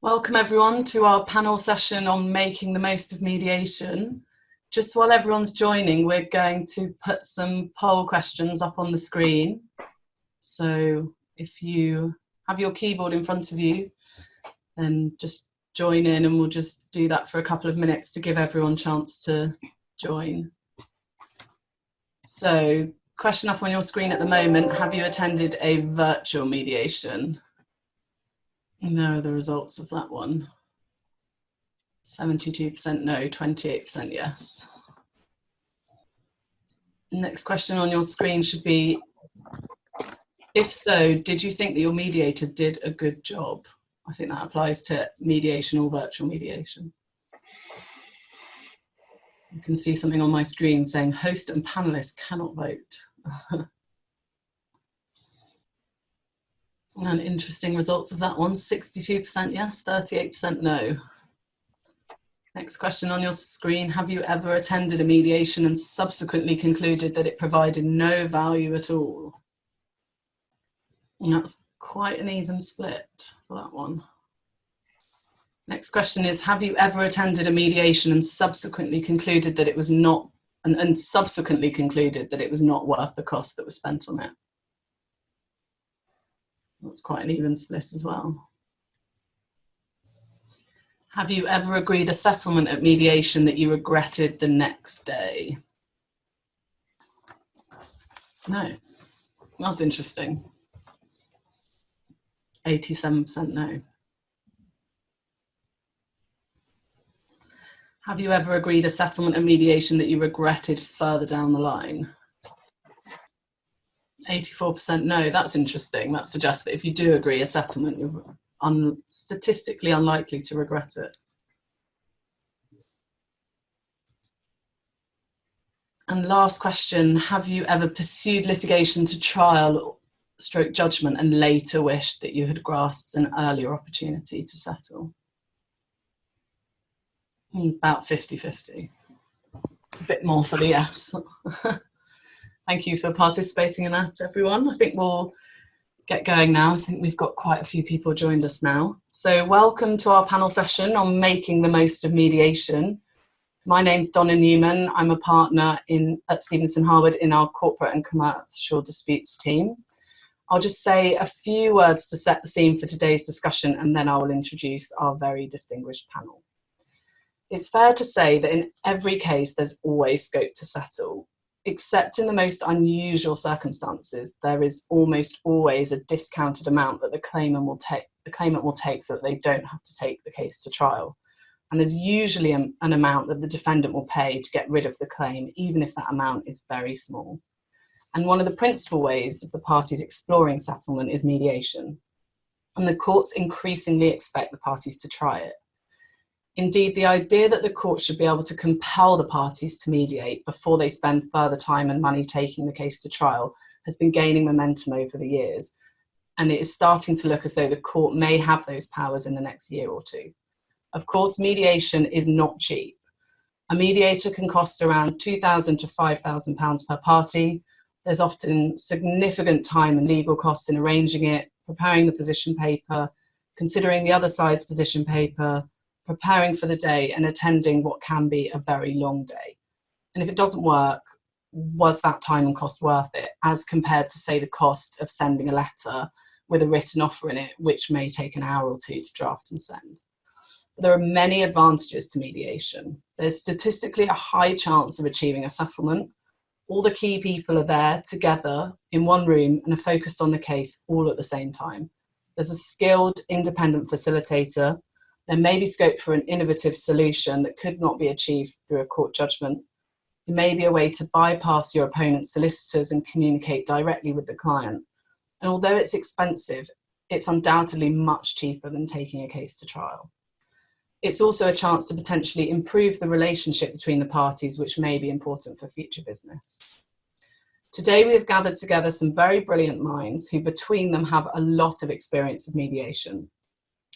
Welcome everyone to our panel session on making the most of mediation. Just while everyone's joining, we're going to put some poll questions up on the screen. So if you have your keyboard in front of you, then just join in and we'll just do that for a couple of minutes to give everyone a chance to join. So, question up on your screen at the moment, have you attended a virtual mediation? And there are the results of that one. 72% no, 28% yes. Next question on your screen should be, if so, did you think that your mediator did a good job? I think that applies to mediation or virtual mediation. You can see something on my screen saying host and panelists cannot vote. And interesting results of that one, 62% yes, 38% no. Next question on your screen, have you ever attended a mediation and subsequently concluded that it provided no value at all? And that's quite an even split for that one. Next question is, have you ever attended a mediation and subsequently concluded that it was not, and subsequently concluded that it was not worth the cost that was spent on it? That's quite an even split as well. Have you ever agreed a settlement at mediation that you regretted the next day? No. That's interesting. 87% no. Have you ever agreed a settlement at mediation that you regretted further down the line? 84% no. That's interesting. That suggests that if you do agree a settlement, you're statistically unlikely to regret it. And last question, have you ever pursued litigation to trial stroke judgment and later wished that you had grasped an earlier opportunity to settle? About 50-50. A bit more for the yes. Thank you for participating in that, everyone. I think we'll get going now. I think we've got quite a few people joined us now. So welcome to our panel session on making the most of mediation. My name's Donna Newman. I'm a partner at Stephenson Harwood in our corporate and commercial disputes team. I'll just say a few words to set the scene for today's discussion, and then I will introduce our very distinguished panel. It's fair to say that in every case, there's always scope to settle. Except in the most unusual circumstances, there is almost always a discounted amount that the claimant will take so that they don't have to take the case to trial. And there's usually an amount that the defendant will pay to get rid of the claim, even if that amount is very small. And one of the principal ways of the parties exploring settlement is mediation. And the courts increasingly expect the parties to try it. Indeed, the idea that the court should be able to compel the parties to mediate before they spend further time and money taking the case to trial has been gaining momentum over the years, and it is starting to look as though the court may have those powers in the next year or two. Of course, mediation is not cheap. A mediator can cost around £2,000 to £5,000 per party. There's often significant time and legal costs in arranging it, preparing the position paper, considering the other side's position paper, preparing for the day, and attending what can be a very long day. And if it doesn't work, was that time and cost worth it, as compared to, say, the cost of sending a letter with a written offer in it, which may take an hour or two to draft and send? There are many advantages to mediation. There's statistically a high chance of achieving a settlement. All the key people are there together in one room and are focused on the case all at the same time. There's a skilled, independent facilitator. There may be scope for an innovative solution that could not be achieved through a court judgment. It may be a way to bypass your opponent's solicitors and communicate directly with the client. And although it's expensive, it's undoubtedly much cheaper than taking a case to trial. It's also a chance to potentially improve the relationship between the parties, which may be important for future business. Today, we have gathered together some very brilliant minds who between them have a lot of experience of mediation.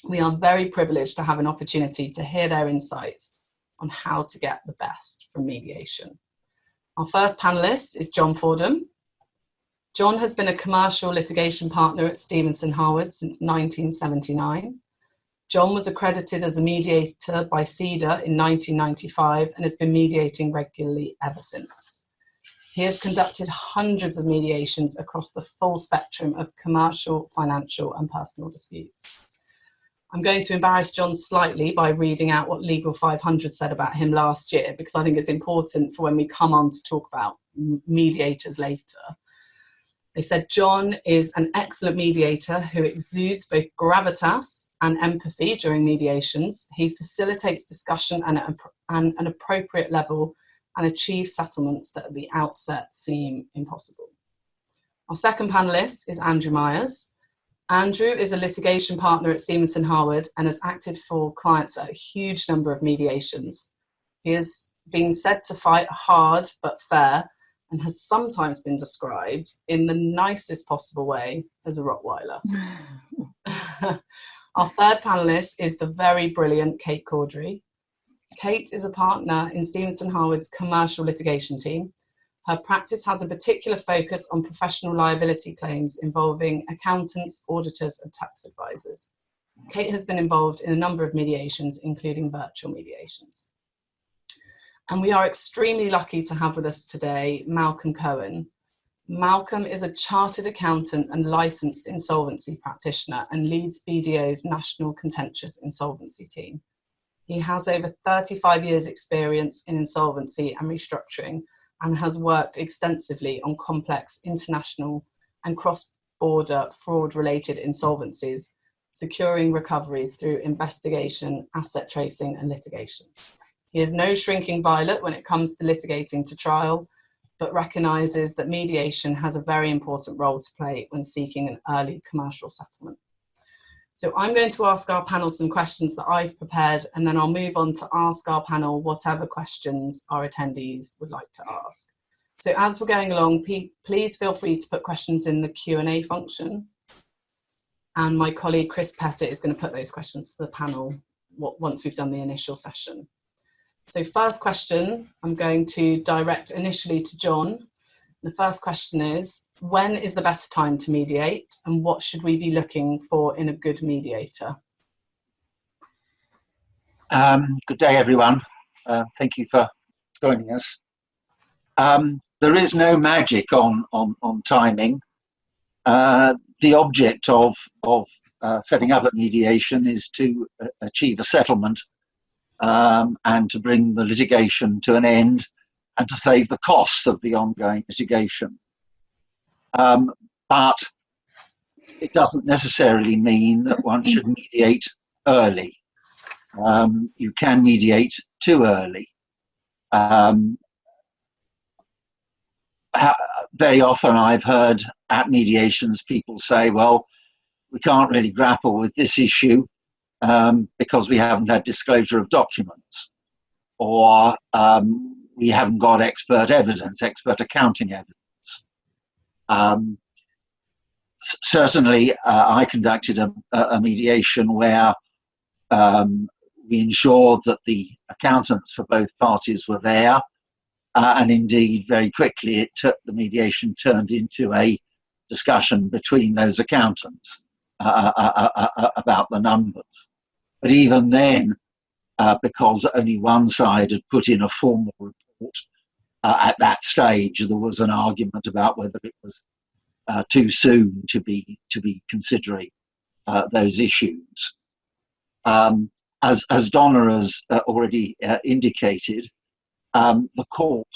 We are very privileged to have an opportunity to hear their insights on how to get the best from mediation. Our first panellist is John Fordham. John has been a commercial litigation partner at Stephenson Harwood since 1979. John was accredited as a mediator by CEDA in 1995 and has been mediating regularly ever since. He has conducted hundreds of mediations across the full spectrum of commercial, financial, and personal disputes. I'm going to embarrass John slightly by reading out what Legal 500 said about him last year, because I think it's important for when we come on to talk about mediators later. They said, John is an excellent mediator who exudes both gravitas and empathy during mediations. He facilitates discussion at an appropriate level and achieves settlements that at the outset seem impossible. Our second panellist is Andrew Myers. Andrew is a litigation partner at Stephenson Harwood and has acted for clients at a huge number of mediations. He has been said to fight hard but fair, and has sometimes been described in the nicest possible way as a Rottweiler. Our third panellist is the very brilliant Kate Cordery. Kate is a partner in Stephenson Harwood's commercial litigation team. Her practice has a particular focus on professional liability claims involving accountants, auditors, and tax advisors. Kate has been involved in a number of mediations, including virtual mediations. And we are extremely lucky to have with us today Malcolm Cohen. Malcolm is a chartered accountant and licensed insolvency practitioner and leads BDO's National Contentious Insolvency team. He has over 35 years experience in insolvency and restructuring and has worked extensively on complex international and cross-border fraud-related insolvencies, securing recoveries through investigation, asset tracing, and litigation. He is no shrinking violet when it comes to litigating to trial, but recognises that mediation has a very important role to play when seeking an early commercial settlement. So I'm going to ask our panel some questions that I've prepared, and then I'll move on to ask our panel whatever questions our attendees would like to ask. So as we're going along, please feel free to put questions in the Q&A function. And my colleague Chris Pettit is going to put those questions to the panel once we've done the initial session. So first question, I'm going to direct initially to John. The first question is, when is the best time to mediate and what should we be looking for in a good mediator? Good day, everyone. Thank you for joining us. There is no magic on timing. The object of setting up a mediation is to achieve a settlement and to bring the litigation to an end and to save the costs of the ongoing litigation. But it doesn't necessarily mean that one should mediate early. You can mediate too early. Very often I've heard at mediations people say, well, we can't really grapple with this issue because we haven't had disclosure of documents, or we haven't got expert evidence, expert accounting evidence. Certainly, I conducted a mediation where we ensured that the accountants for both parties were there, and indeed, very quickly, the mediation turned into a discussion between those accountants about the numbers. But even then, because only one side had put in a formal report, at that stage there was an argument about whether it was too soon to be considering those issues. As Donna has already indicated, the court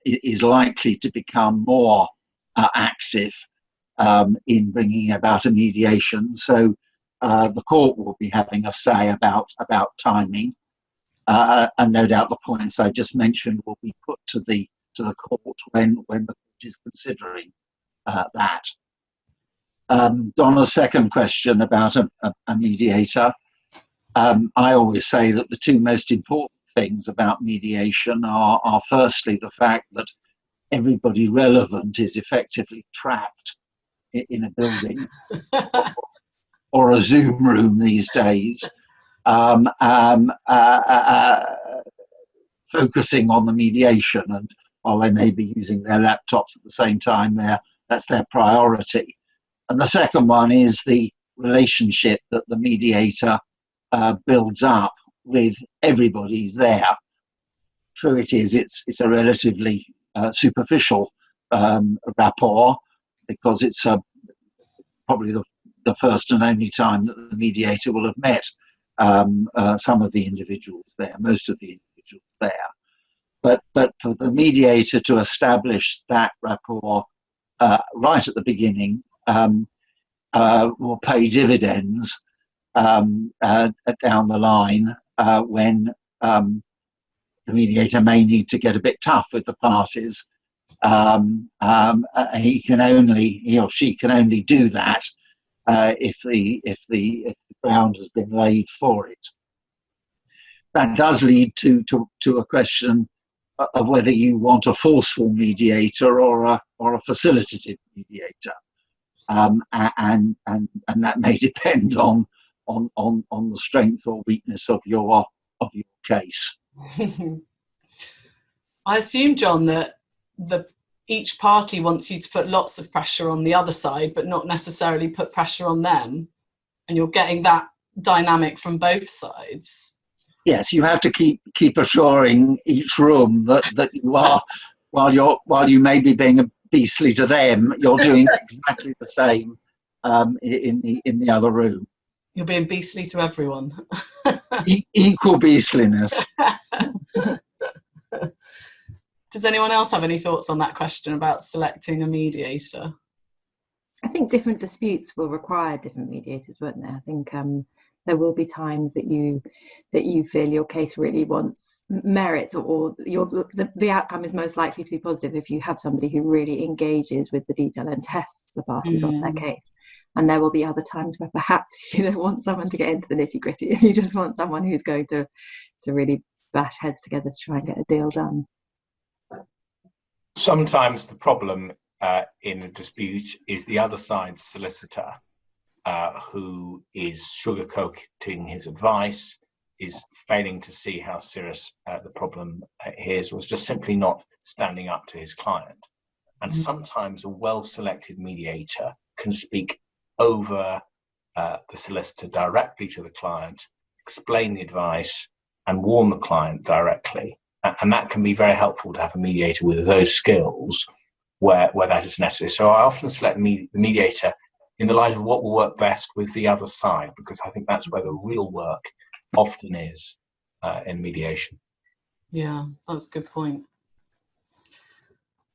is likely to become more active in bringing about a mediation. So the court will be having a say about timing, and no doubt the points I just mentioned will be put to the court when the court is considering that. Donna's second question about a mediator. I always say that the two most important things about mediation are firstly the fact that everybody relevant is effectively trapped in a building or a Zoom room these days, focusing on the mediation, and while they may be using their laptops at the same time, that's their priority. And the second one is the relationship that the mediator builds up with everybody who's there. True it is, it's a relatively superficial rapport, because it's probably the first and only time that the mediator will have met some of the individuals there, most of the individuals there. But for the mediator to establish that rapport right at the beginning will pay dividends down the line when the mediator may need to get a bit tough with the parties. He or she can only do that if the ground has been laid for it. That does lead to a question of whether you want a forceful mediator or a facilitative mediator, and that may depend on the strength or weakness of your case. I assume, John, that each party wants you to put lots of pressure on the other side, but not necessarily put pressure on them, and you're getting that dynamic from both sides. Yes, you have to keep assuring each room that you are, while you may be being beastly to them, you're doing exactly the same in the other room. You're being beastly to everyone. Equal beastliness. Does anyone else have any thoughts on that question about selecting a mediator? I think different disputes will require different mediators, won't there? I think there will be times that you feel your case really merits, or the outcome is most likely to be positive if you have somebody who really engages with the detail and tests the parties on their case. And there will be other times where perhaps you don't want someone to get into the nitty-gritty, and you just want someone who's going to really bash heads together to try and get a deal done. Sometimes the problem in a dispute is the other side's solicitor, who is sugarcoating his advice, is failing to see how serious the problem is, or is just simply not standing up to his client. And sometimes a well-selected mediator can speak over the solicitor directly to the client, explain the advice, and warn the client directly. And that can be very helpful to have a mediator with those skills where that is necessary. So I often select the mediator in the light of what will work best with the other side, because I think that's where the real work often is in mediation. Yeah, that's a good point.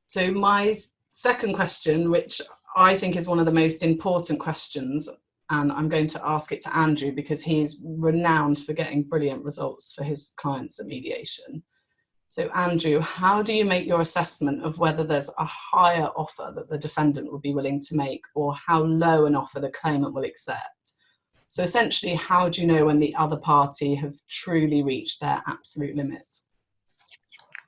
So my second question, which I think is one of the most important questions, and I'm going to ask it to Andrew because he's renowned for getting brilliant results for his clients at mediation. So Andrew, how do you make your assessment of whether there's a higher offer that the defendant would be willing to make, or how low an offer the claimant will accept? So essentially, how do you know when the other party have truly reached their absolute limit?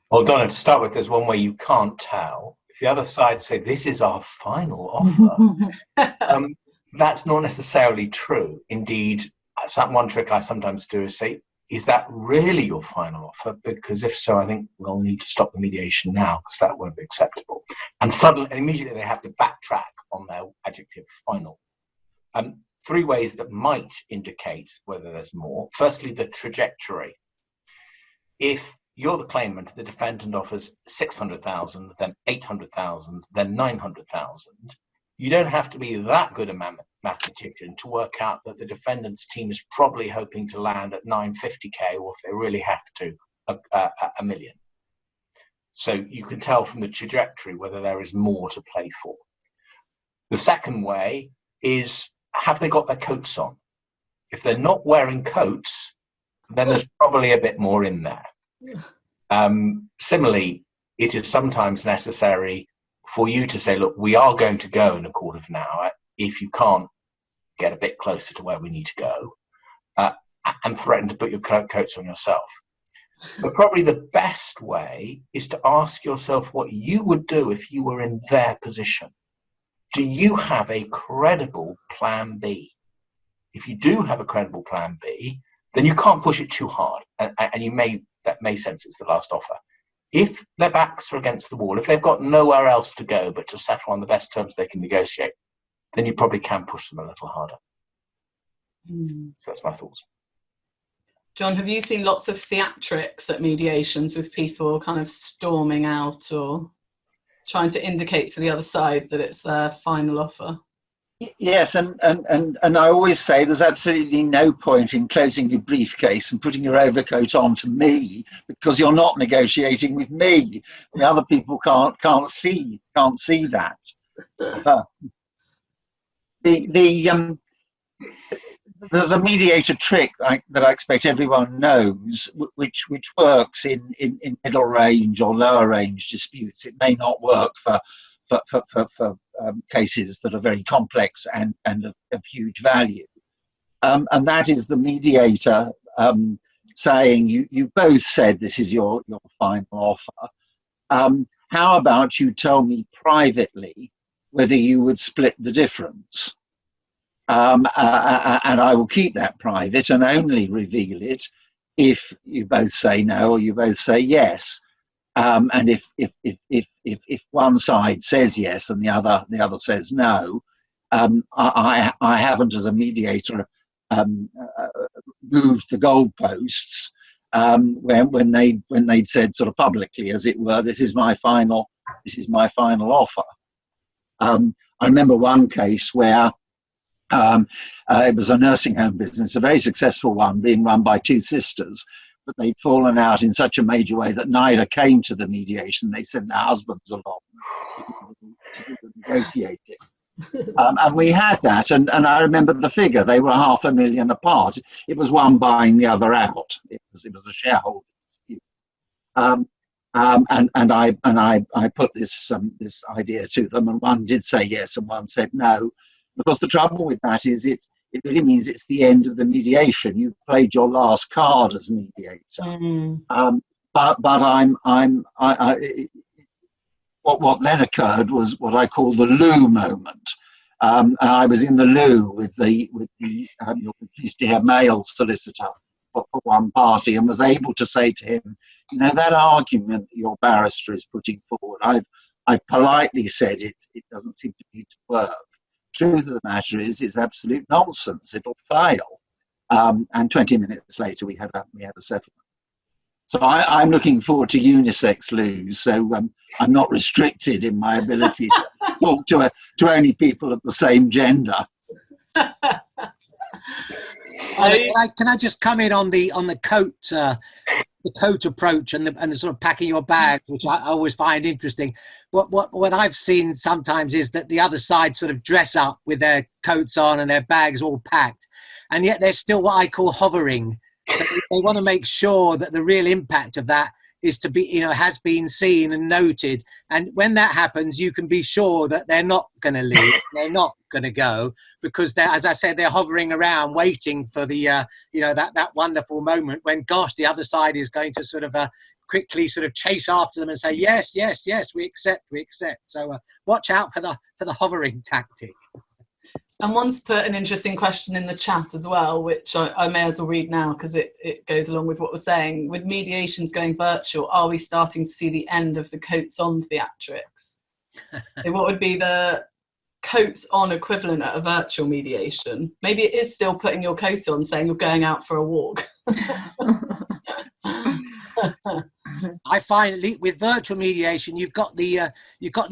Well, Donna, to start with, there's one way you can't tell. If the other side say, this is our final offer, that's not necessarily true. Indeed, one trick I sometimes do is say, is that really your final offer? Because if so, I think we'll need to stop the mediation now, because that won't be acceptable. And immediately they have to backtrack on their adjective final. Three ways that might indicate whether there's more. Firstly, the trajectory. If you're the claimant, the defendant offers 600,000, then 800,000, then 900,000. You don't have to be that good a mathematician to work out that the defendant's team is probably hoping to land at 950k, or if they really have to, a million. So you can tell from the trajectory whether there is more to play for. The second way is, have they got their coats on? If they're not wearing coats, then there's probably a bit more in there. Similarly, it is sometimes necessary for you to say, look, we are going to go in a quarter of an hour if you can't get a bit closer to where we need to go, and threaten to put your coats on yourself. But probably the best way is to ask yourself what you would do if you were in their position. Do you have a credible plan B? If you do have a credible plan B, then you can't push it too hard, and that may sense it's the last offer. If their backs are against the wall, if they've got nowhere else to go but to settle on the best terms they can negotiate, then you probably can push them a little harder. So that's my thoughts. John, have you seen lots of theatrics at mediations with people kind of storming out or trying to indicate to the other side that it's their final offer? Yes, and I always say there's absolutely no point in closing your briefcase and putting your overcoat on to me, because you're not negotiating with me. The other people can't see that. There's a mediator trick that I expect everyone knows, which works in middle range or lower range disputes. It may not work for cases that are very complex and of huge value. And that is the mediator saying, you both said this is your final offer. How about you tell me privately whether you would split the difference? And I will keep that private and only reveal it if you both say no or you both say yes. And if one side says yes and the other says no, I haven't, as a mediator, moved the goalposts when they'd said sort of publicly, as it were, this is my final offer. I remember one case where it was a nursing home business, a very successful one, being run by two sisters, but they'd fallen out in such a major way that neither came to the mediation. They sent their husbands along to do the negotiating. And we had that, and I remember the figure. They were $500,000 apart. It was one buying the other out. It was a shareholder dispute. And I put this idea to them, and one did say yes and one said no. Because the trouble with that is it really means it's the end of the mediation. You've played your last card as mediator. But what then occurred was what I call the loo moment. I was in the loo with the you're pleased to have male solicitor for one party, and was able to say to him, that argument that your barrister is putting forward, I've politely said it doesn't seem to me to work. Truth of the matter is, it's absolute nonsense. It'll fail. And 20 minutes later, we had a settlement. So I'm looking forward to unisex loos. So I'm not restricted in my ability to talk to only people of the same gender. Can I just come in on the coat approach and the sort of packing your bag, which I always find interesting. What I've seen sometimes is that the other side sort of dress up with their coats on and their bags all packed, and yet they're still what I call hovering. So they want to make sure that the real impact of that is to be, has been seen and noted. And when that happens, you can be sure that they're not going to leave, they're not going to go, because they're, as I said, they're hovering around waiting for the, that wonderful moment when, gosh, the other side is going to sort of quickly sort of chase after them and say, yes, yes, yes, we accept. So watch out for the hovering tactic. Someone's put an interesting question in the chat as well, which I may as well read now because it goes along with what we're saying. With mediations going virtual, are we starting to see the end of the coats on theatrics? So what would be the coats on equivalent at a virtual mediation? Maybe it is still putting your coat on, saying you're going out for a walk. I find with virtual mediation, you've got the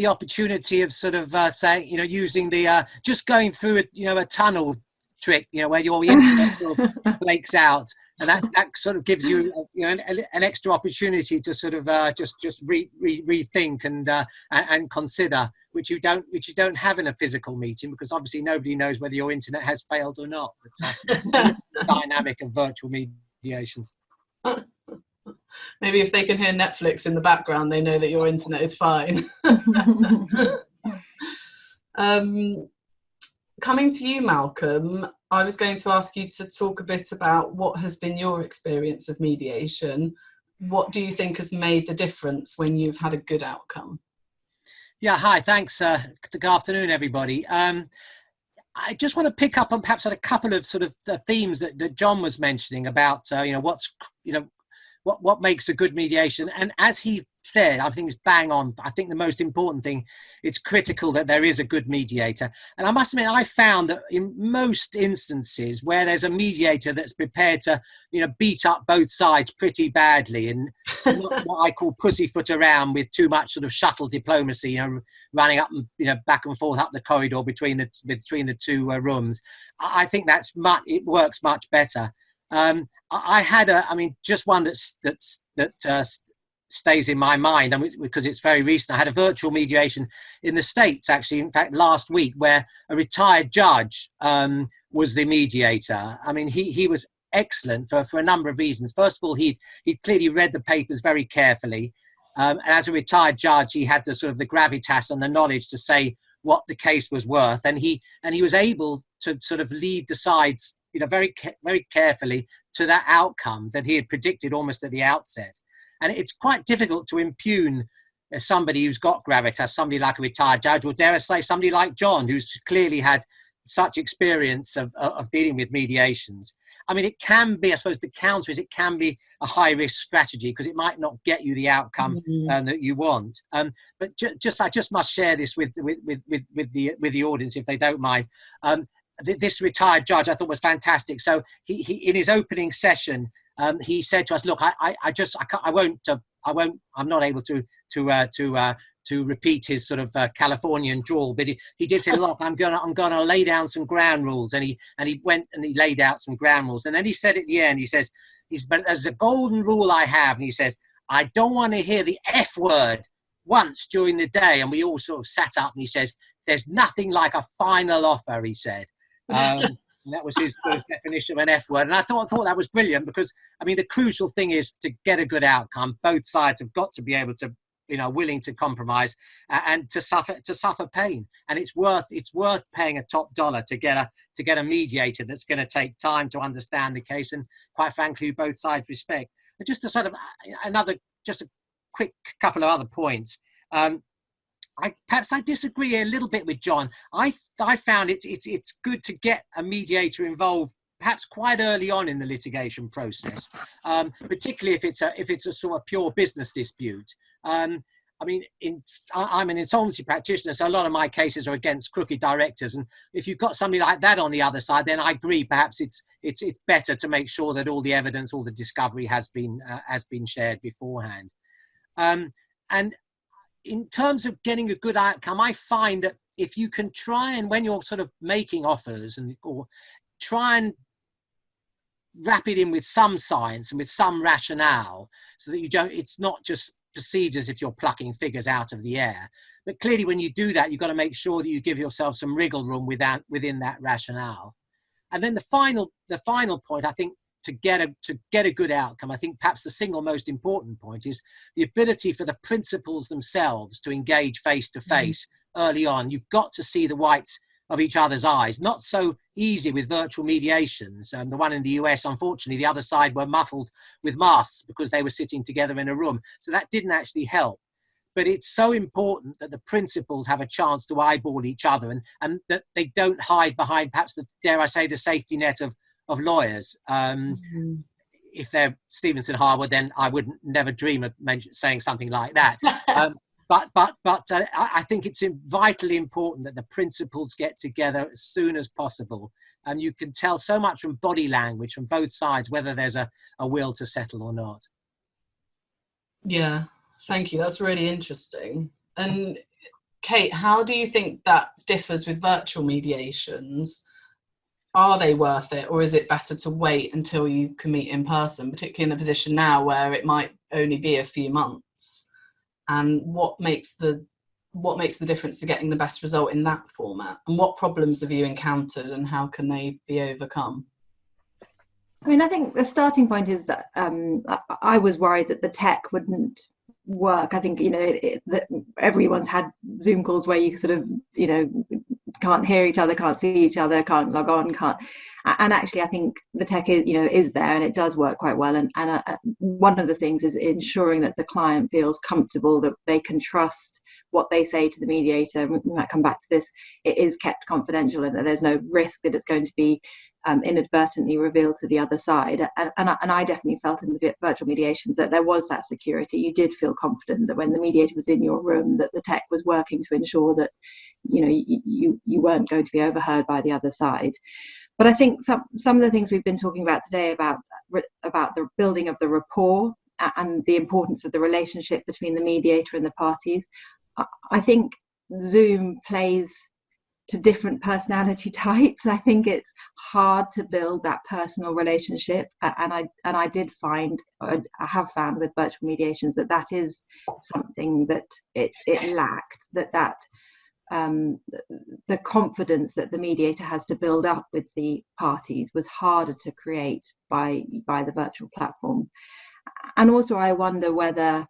opportunity of sort of saying, using the just going through a tunnel trick, where your internet sort of breaks out, and that sort of gives you an extra opportunity to sort of just rethink and consider, which you don't have in a physical meeting, because obviously nobody knows whether your internet has failed or not. But dynamic of virtual mediations. Maybe if they can hear Netflix in the background, they know that your internet is fine. Coming to you, Malcolm, I was going to ask you to talk a bit about what has been your experience of mediation. What do you think has made the difference when you've had a good outcome? Yeah, hi, thanks. Good afternoon, everybody. I just want to pick up on perhaps a couple of sort of themes that John was mentioning about, what makes a good mediation. And as he said, I think it's bang on. I think the most important thing, it's critical that there is a good mediator. And I must admit, I found that in most instances where there's a mediator that's prepared to, beat up both sides pretty badly and not what I call pussyfoot around with too much sort of shuttle diplomacy, running up and, back and forth up the corridor between the two rooms. I think it works much better. I had just one that stays in my mind, because it's very recent. I had a virtual mediation in the States, actually, in fact, last week, where a retired judge was the mediator. I mean, he was excellent for a number of reasons. First of all, he clearly read the papers very carefully. And as a retired judge, he had the sort of the gravitas and the knowledge to say what the case was worth. And he was able to sort of lead the sides, very carefully to that outcome that he had predicted almost at the outset. And it's quite difficult to impugn somebody who's got gravitas, somebody like a retired judge, or dare I say somebody like John, who's clearly had such experience of dealing with mediations. I mean, it can be, I suppose the counter is it can be a high risk strategy because it might not get you the outcome that you want. But I just must share this with the audience, if they don't mind. This retired judge I thought was fantastic. So he in his opening session, he said to us, "Look, I'm not able to repeat his sort of Californian drawl, but he did say, look, I'm gonna lay down some ground rules," and he went and he laid out some ground rules, and then he said at the end, he says, "But there's a golden rule I have," and he says, "I don't want to hear the F word once during the day." And we all sort of sat up, and he says, "There's nothing like a final offer," he said. And that was his definition of an F word. And I thought that was brilliant because, I mean, the crucial thing is to get a good outcome. Both sides have got to be able to, willing to compromise and to suffer pain. And it's worth paying a top dollar to get a mediator that's going to take time to understand the case and, quite frankly, who both sides respect. And just to sort of just a quick couple of other points. Perhaps I disagree a little bit with John. I found it's good to get a mediator involved perhaps quite early on in the litigation process, particularly if it's a sort of pure business dispute. I'm an insolvency practitioner, so a lot of my cases are against crooked directors. And if you've got somebody like that on the other side, then I agree. Perhaps it's better to make sure that all the evidence, all the discovery has been shared beforehand. And in terms of getting a good outcome, I find that if you can try and, when you're sort of making offers or try and wrap it in with some science and with some rationale, so that it's not just perceived as if you're plucking figures out of the air. But clearly when you do that, you've got to make sure that you give yourself some wriggle room within that rationale. And then the final point, I think, to get a good outcome, I think perhaps the single most important point is the ability for the principals themselves to engage face to face early on. You've got to see the whites of each other's eyes. Not so easy with virtual mediations. The one in the US, unfortunately, the other side were muffled with masks because they were sitting together in a room. So that didn't actually help. But it's so important that the principals have a chance to eyeball each other and that they don't hide behind perhaps dare I say, the safety net of lawyers. If they're Stephenson Harwood, then I would never dream of saying something like that. But I think it's vitally important that the principals get together as soon as possible. And you can tell so much from body language from both sides whether there's a will to settle or not. Yeah, thank you. That's really interesting. And Kate, how do you think that differs with virtual mediations? Are they worth it, or is it better to wait until you can meet in person, particularly in the position now where it might only be a few months? And what makes the difference to getting the best result in that format? And what problems have you encountered, and how can they be overcome? I mean, I think the starting point is that I was worried that the tech wouldn't work. I think, that everyone's had Zoom calls where you sort of, can't hear each other, can't see each other, can't log on, and actually I think the tech is there and it does work quite well. And one of the things is ensuring that the client feels comfortable, that they can trust what they say to the mediator, we might come back to this, it is kept confidential and that there's no risk that it's going to be inadvertently revealed to the other side. And I definitely felt in the virtual mediations that there was that security. You did feel confident that when the mediator was in your room, that the tech was working to ensure that, you know, you weren't going to be overheard by the other side. But I think some of the things we've been talking about today about the building of the rapport and the importance of the relationship between the mediator and the parties, I think Zoom plays to different personality types. I think it's hard to build that personal relationship, and I did find, I have found with virtual mediations that is something that it lacked, that the confidence that the mediator has to build up with the parties was harder to create by the virtual platform. And also I wonder whether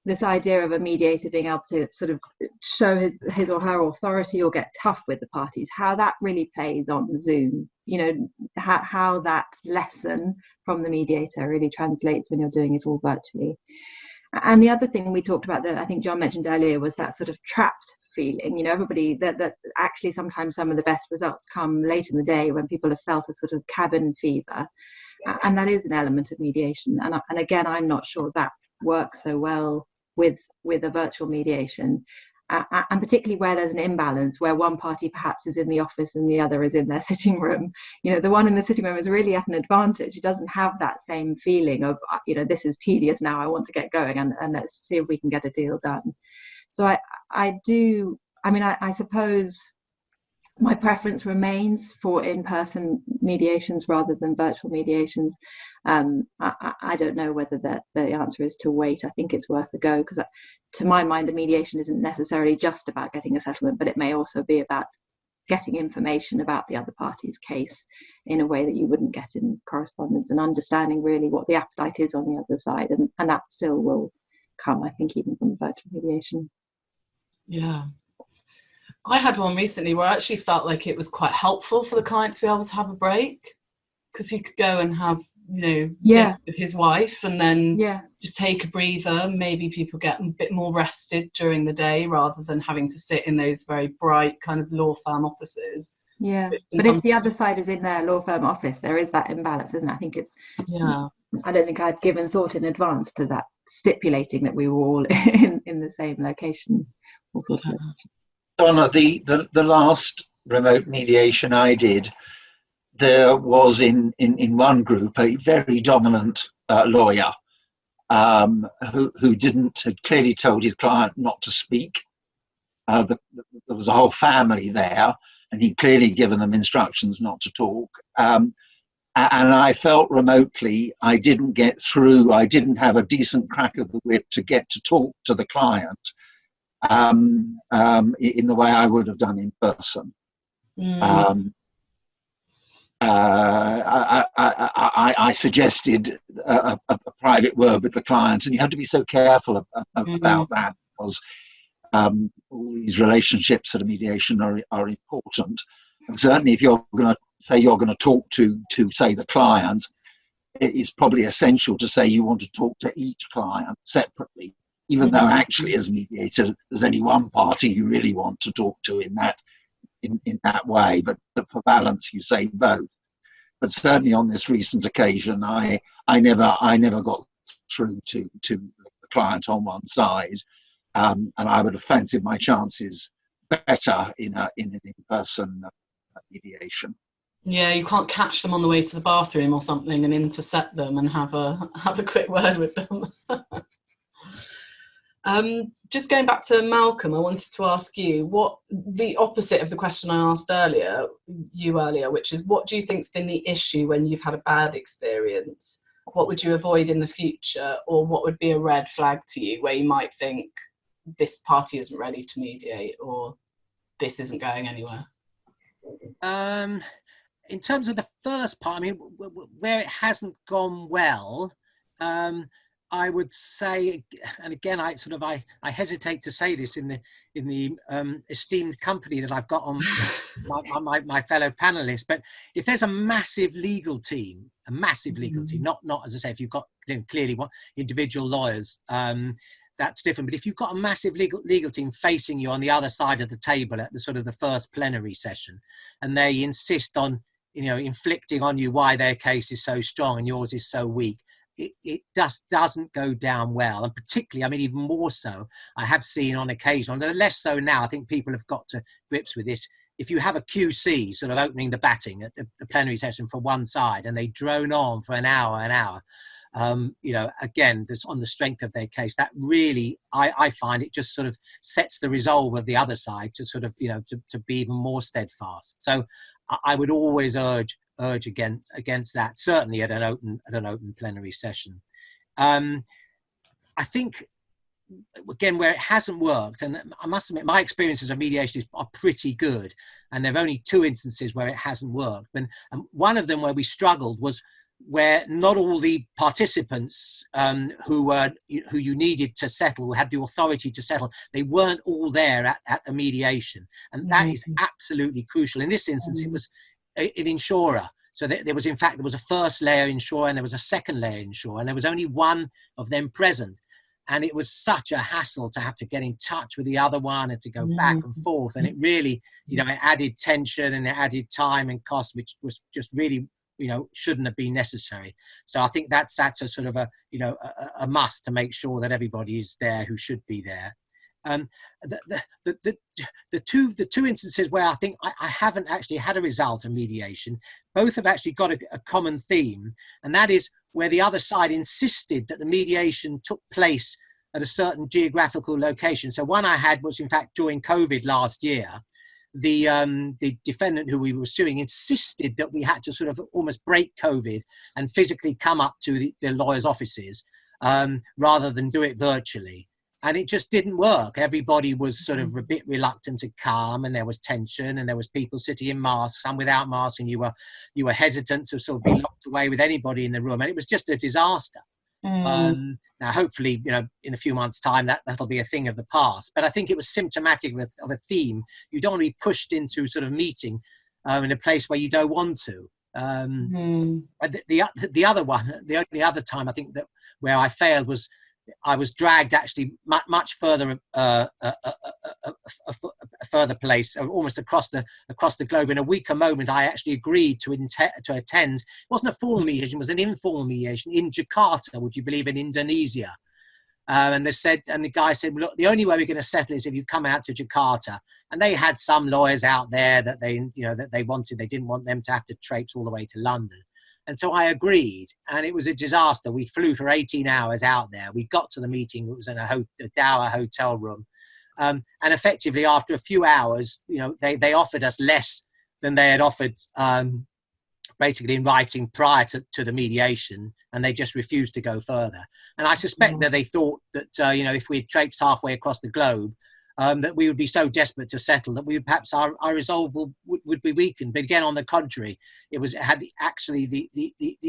this idea of a mediator being able to sort of show his or her authority or get tough with the parties, how that really plays on Zoom, you know, how that lesson from the mediator really translates when you're doing it all virtually. And the other thing we talked about that I think John mentioned earlier was that sort of trapped feeling, you know, everybody, that actually sometimes some of the best results come late in the day when people have felt a sort of cabin fever, and that is an element of mediation. And again, I'm not sure that works so well with a virtual mediation, and particularly where there's an imbalance, where one party perhaps is in the office and the other is in their sitting room. You know, the one in the sitting room is really at an advantage. It doesn't have that same feeling of, you know, this is tedious now, I want to get going and let's see if we can get a deal done. So I suppose my preference remains for in-person mediations rather than virtual mediations. I don't know whether the answer is to wait. I think it's worth a go, because to my mind, a mediation isn't necessarily just about getting a settlement, but it may also be about getting information about the other party's case in a way that you wouldn't get in correspondence, and understanding really what the appetite is on the other side. And that still will come, I think, even from virtual mediation. Yeah. I had one recently where I actually felt like it was quite helpful for the client to be able to have a break, because he could go and have, you know, dinner with his wife and then just take a breather. Maybe people get a bit more rested during the day rather than having to sit in those very bright kind of law firm offices. Yeah. But if the other side is in their law firm office, there is that imbalance, isn't it? I think it's, I don't think I'd given thought in advance to that, stipulating that we were all in the same location. Donna, the last remote mediation I did, there was in one group a very dominant lawyer who had clearly told his client not to speak. There was a whole family there, and he'd clearly given them instructions not to talk. And I felt remotely I didn't get through. I didn't have a decent crack of the whip to get to talk to the client in the way I would have done in person. I suggested a private word with the client, and you have to be so careful about that, because all these relationships at a mediation are important. And certainly if you're going to say you're going to talk to say the client, it is probably essential to say you want to talk to each client separately, even though actually as mediator there's only one party you really want to talk to in that way, but for balance you say both. But certainly on this recent occasion, I never got through to the client on one side, and I would have fancied my chances better in an in-person mediation. Yeah, you can't catch them on the way to the bathroom or something and intercept them and have a quick word with them. Just going back to Malcolm, I wanted to ask you what the opposite of the question I asked earlier, which is, what do you think's been the issue when you've had a bad experience? What would you avoid in the future, or what would be a red flag to you where you might think this party isn't ready to mediate, or this isn't going anywhere? In terms of the first part, I mean, where it hasn't gone well, I would say, and again, I hesitate to say this in the esteemed company that I've got on my fellow panelists, but if there's a massive legal team, not as I say, if you've got clearly individual lawyers, that's different. But if you've got a massive legal team facing you on the other side of the table at the sort of the first plenary session, and they insist on, you know, inflicting on you why their case is so strong and yours is so weak, it just doesn't go down well. And particularly, I mean, even more so, I have seen on occasion, although less so now, I think people have got to grips with this. If you have a QC sort of opening the batting at the plenary session for one side and they drone on for an hour, you know, again, this on the strength of their case, that really, I find it just sort of sets the resolve of the other side to sort of, you know, to be even more steadfast. So I would always urge against that, certainly at an open plenary session. I think, again, where it hasn't worked, and I must admit my experiences of mediation are pretty good, and there are only 2 instances where it hasn't worked. And one of them where we struggled was where not all the participants who you needed to settle, who had the authority to settle, they weren't all there at the mediation. And that is absolutely crucial. In this instance, it was an insurer. So there was a first layer insurer and there was a second layer insurer, and there was only one of them present. And it was such a hassle to have to get in touch with the other one and to go back and forth. And it really, you know, it added tension and it added time and cost, which was just really, you know, shouldn't have been necessary. So I think that's a sort of a must to make sure that everybody is there who should be there. The two instances where I think I haven't actually had a result of mediation, both have actually got a common theme, and that is where the other side insisted that the mediation took place at a certain geographical location. So one I had was, in fact, during COVID last year. The defendant who we were suing insisted that we had to sort of almost break COVID and physically come up to the lawyers' offices rather than do it virtually. And it just didn't work. Everybody was sort of a bit reluctant to come, and there was tension, and there was people sitting in masks, some without masks, and you were hesitant to sort of be locked away with anybody in the room, and it was just a disaster. Now, hopefully, you know, in a few months' time, that'll be a thing of the past. But I think it was symptomatic of a theme. You don't want to be pushed into sort of meeting in a place where you don't want to. The other one, the only other time I think that where I failed was I was dragged actually much further a further place, almost across the globe. In a weaker moment, I actually agreed to attend. It wasn't a formal mediation; it was an informal mediation in Jakarta. Would you believe, in Indonesia? And the guy said, "Look, the only way we're going to settle is if you come out to Jakarta." And they had some lawyers out there that they wanted. They didn't want them to have to traipse all the way to London. And so I agreed, and it was a disaster. We flew for 18 hours out there. We got to the meeting. It was in a Dower hotel room. And effectively, after a few hours, you know, they offered us less than they had offered basically in writing prior to the mediation, and they just refused to go further. And I suspect that they thought that, you know, if we had traipsed halfway across the globe, that we would be so desperate to settle that we would perhaps our resolve would be weakened. But again, on the contrary, it had the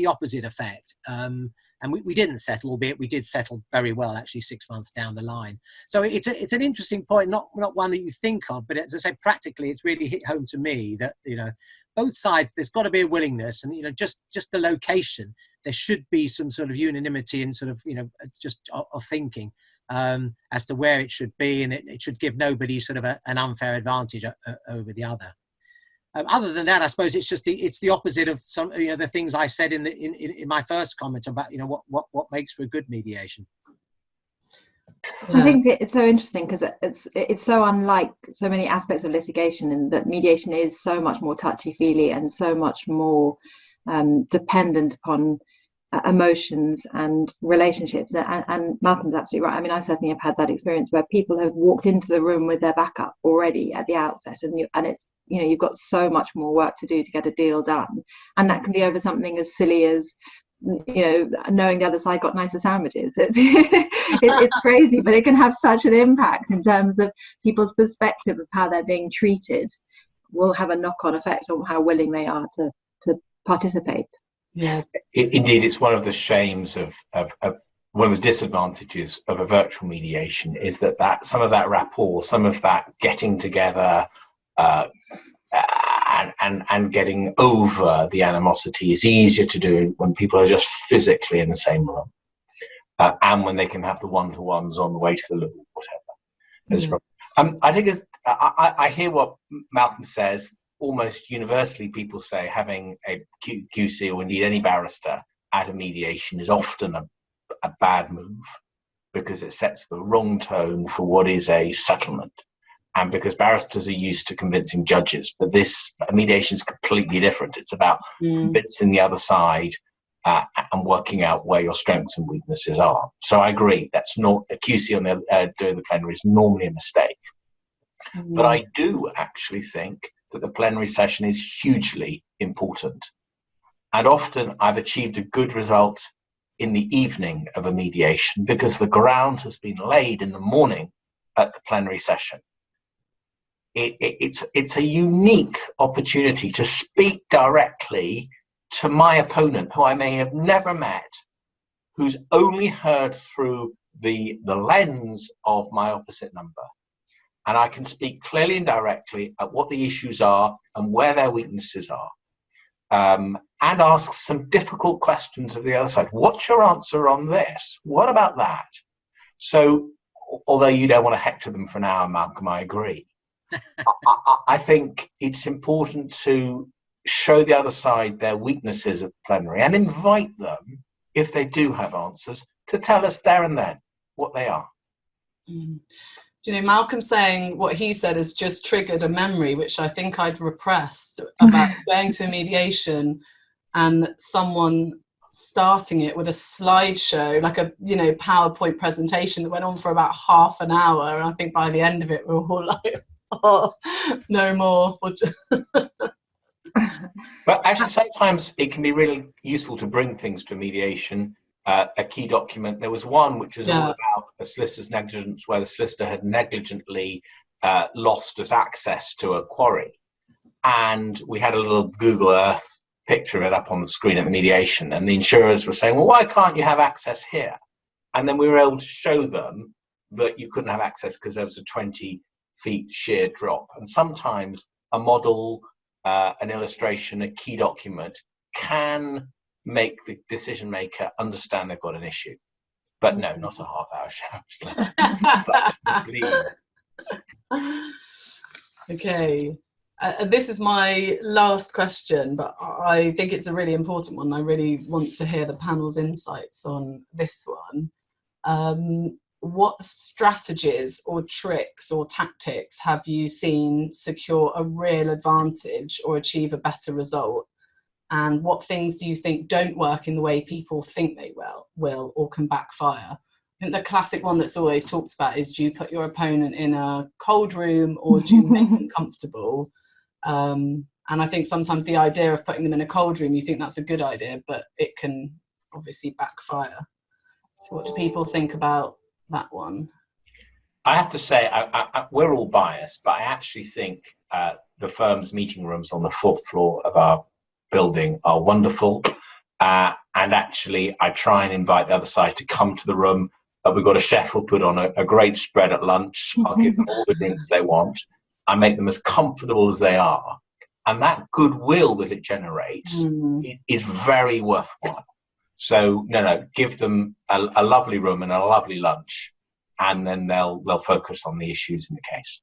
opposite effect. And we didn't settle, albeit we did settle very well, actually 6 months down the line. So it's an interesting point, not one that you think of, but as I say, practically, it's really hit home to me that, you know, both sides, there's got to be a willingness, and, you know, just the location, there should be some sort of unanimity and sort of, you know, just of thinking as to where it should be, and it should give nobody sort of an unfair advantage over the other. Other than that, I suppose it's just the opposite of some, you know, the things I said in my first comment about, you know, what makes for a good mediation. I think it's so interesting because it's so unlike so many aspects of litigation, in that mediation is so much more touchy-feely and so much more dependent upon emotions and relationships. And Malcolm's absolutely right. I mean, I certainly have had that experience where people have walked into the room with their backup already at the outset, and it's, you know, you've got so much more work to do to get a deal done, and that can be over something as silly as, you know, knowing the other side got nicer sandwiches. It's crazy, but it can have such an impact in terms of people's perspective of how they're being treated. Will have a knock-on effect on how willing they are to participate. Yeah, indeed, it's one of the shames of one of the disadvantages of a virtual mediation is that some of that rapport, some of that getting together and getting over the animosity is easier to do when people are just physically in the same room. and when they can have the one-to-ones on the way to the loo, whatever. I think I hear what Malcolm says. Almost universally, people say having a QC or indeed any barrister at a mediation is often a bad move, because it sets the wrong tone for what is a settlement, and because barristers are used to convincing judges. But a mediation is completely different. It's about convincing the other side and working out where your strengths and weaknesses are. So I agree, that's not a QC on doing the plenary is normally a mistake. But I do actually think that the plenary session is hugely important. And often I've achieved a good result in the evening of a mediation because the ground has been laid in the morning at the plenary session. It's a unique opportunity to speak directly to my opponent, who I may have never met, who's only heard through the lens of my opposite number. And I can speak clearly and directly at what the issues are and where their weaknesses are. And ask some difficult questions of the other side. What's your answer on this? What about that? So, although you don't want to hector them for an hour, Malcolm, I agree. I think it's important to show the other side their weaknesses at the plenary and invite them, if they do have answers, to tell us there and then what they are. You know, Malcolm saying what he said has just triggered a memory which I think I'd repressed, about going to a mediation and someone starting it with a slideshow, like a PowerPoint presentation that went on for about half an hour, and I think by the end of it we were all like, oh, no more. But actually, sometimes it can be really useful to bring things to a mediation. A key document. There was one which was all about a solicitor's negligence, where the solicitor had negligently lost us access to a quarry. And we had a little Google Earth picture of it up on the screen at the mediation. And the insurers were saying, well, why can't you have access here? And then we were able to show them that you couldn't have access because there was a 20 feet sheer drop. And sometimes a model, an illustration, a key document can make the decision maker understand they've got an issue. But no, not a half-hour show. Okay. This is my last question, but I think it's a really important one. I really want to hear the panel's insights on this one. What strategies or tricks or tactics have you seen secure a real advantage or achieve a better result? And what things do you think don't work in the way people think they will or can backfire? I think the classic one that's always talked about is, do you put your opponent in a cold room or do you make them comfortable? And I think sometimes the idea of putting them in a cold room, you think that's a good idea, but it can obviously backfire. So what do people think about that one? I have to say, we're all biased, but I actually think the firm's meeting rooms on the 4th floor of our building are wonderful, and actually I try and invite the other side to come to the room. We've got a chef who'll put on a great spread at lunch. I'll give them all the drinks they want. I make them as comfortable as they are, and that goodwill that it generates is very worthwhile. So no, give them a lovely room and a lovely lunch, and then they'll focus on the issues in the case.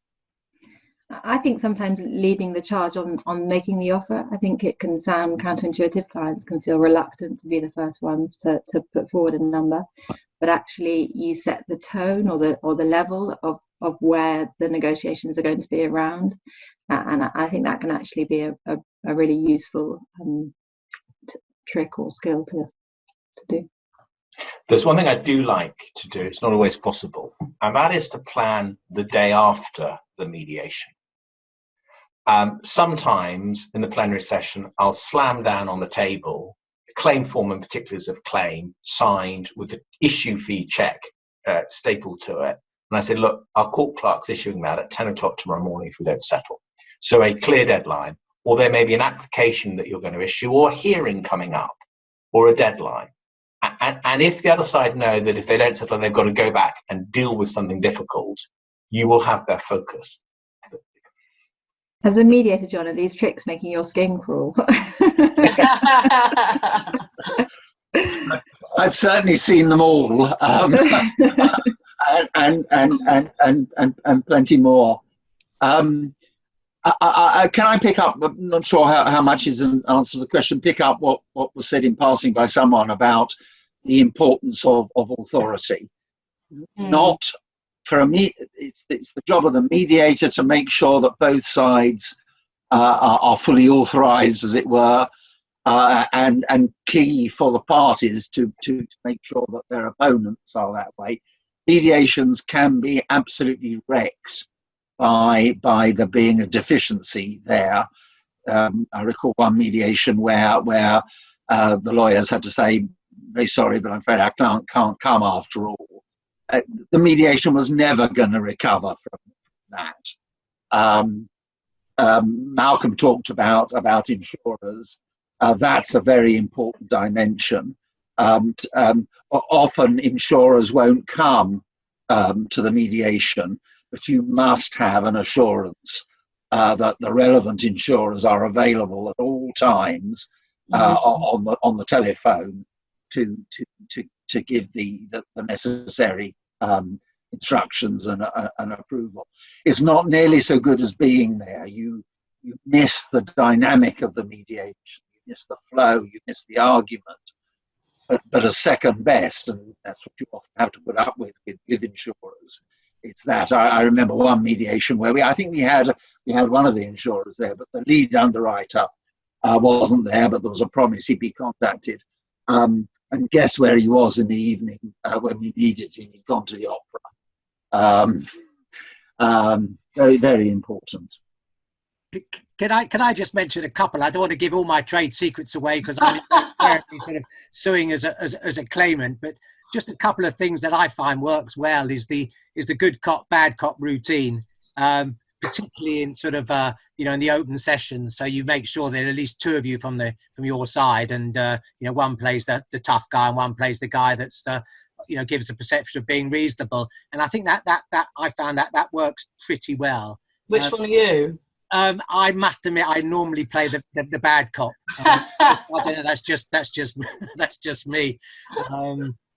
I think sometimes leading the charge on making the offer, I think it can sound counterintuitive. Clients can feel reluctant to be the first ones to put forward a number, but actually you set the tone or the level of where the negotiations are going to be around, and I think that can actually be a really useful trick or skill to do. There's one thing I do like to do, it's not always possible, and that is to plan the day after the mediation. Sometimes in the plenary session, I'll slam down on the table the claim form and particulars of claim signed with the issue fee check stapled to it. And I say, look, our court clerk's issuing that at 10 o'clock tomorrow morning if we don't settle. So a clear deadline, or there may be an application that you're going to issue, or a hearing coming up, or a deadline. And if the other side know that if they don't settle, they've got to go back and deal with something difficult, you will have their focus. As a mediator, John, are these tricks making your skin crawl? I've certainly seen them all, and plenty more. Can I pick up? I'm not sure how much is an answer to the question. Pick up what was said in passing by someone about the importance of authority. Not for me. It's the job of the mediator to make sure that both sides are fully authorised, as it were, and key for the parties to make sure that their opponents are that way. Mediations can be absolutely wrecked by there being a deficiency there. I recall one mediation where the lawyers had to say, "Very sorry, but I'm afraid I can't come after all." The mediation was never going to recover from that. Malcolm talked about insurers. That's a very important dimension. Often insurers won't come to the mediation, but you must have an assurance that the relevant insurers are available at all times on the telephone to give the necessary instructions and approval. It's not nearly so good as being there. You miss the dynamic of the mediation, you miss the flow, you miss the argument. But a second best, and that's what you often have to put up with insurers. It's that I remember one mediation where I think we had one of the insurers there, but the lead underwriter wasn't there, but there was a promise he'd be contacted. And guess where he was in the evening when we needed him? He'd gone to the opera. Very, very important. Can I just mention a couple? I don't want to give all my trade secrets away because I'm sort of suing as a claimant, but just a couple of things that I find works well is the good cop, bad cop routine, particularly in sort of in the open sessions. So you make sure that at least two of you from your side, and one plays the tough guy and one plays the guy that's gives a perception of being reasonable. And I think that I found that works pretty well. Which one are you? I must admit, I normally play the bad cop. I don't know. That's just me.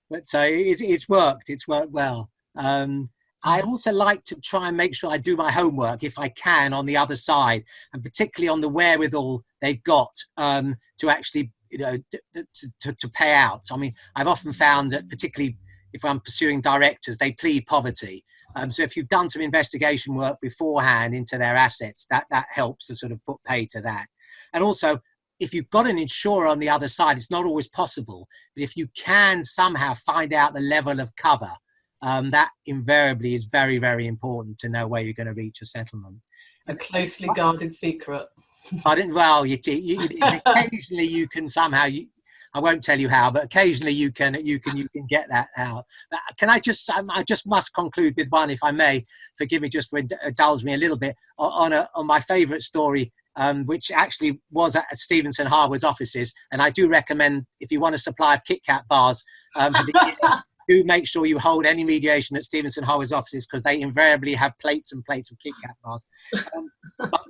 But it's worked. It's worked well. I also like to try and make sure I do my homework if I can on the other side, and particularly on the wherewithal they've got to actually to pay out. I mean, I've often found that particularly if I'm pursuing directors, they plead poverty. So if you've done some investigation work beforehand into their assets, that helps to sort of put pay to that. And also, if you've got an insurer on the other side, it's not always possible. But if you can somehow find out the level of cover, that invariably is very, very important to know where you're going to reach a settlement. A closely guarded secret. Well, occasionally you can somehow. I won't tell you how, but occasionally you can get that out. But can I just must conclude with one, if I may. Forgive me just for indulge me a little bit on my favourite story, which actually was at Stephenson Harwood's offices, and I do recommend if you want a supply of Kit Kat bars, do make sure you hold any mediation at Stephenson Harwood's offices because they invariably have plates and plates of Kit Kat bars.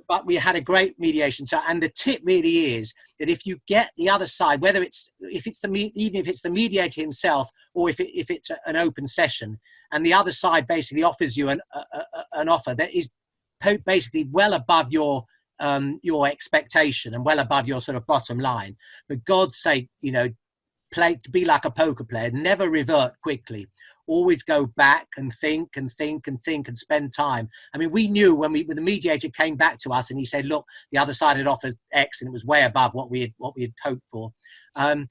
But we had a great mediation. So, and the tip really is that if you get the other side, even if it's the mediator himself or if it's an open session, and the other side basically offers you an offer that is basically well above your expectation and well above your sort of bottom line. For God's sake, be like a poker player, never revert quickly. Always go back and think and spend time. I mean, we knew when the mediator came back to us and he said, look, the other side had offered X and it was way above what we had hoped for. I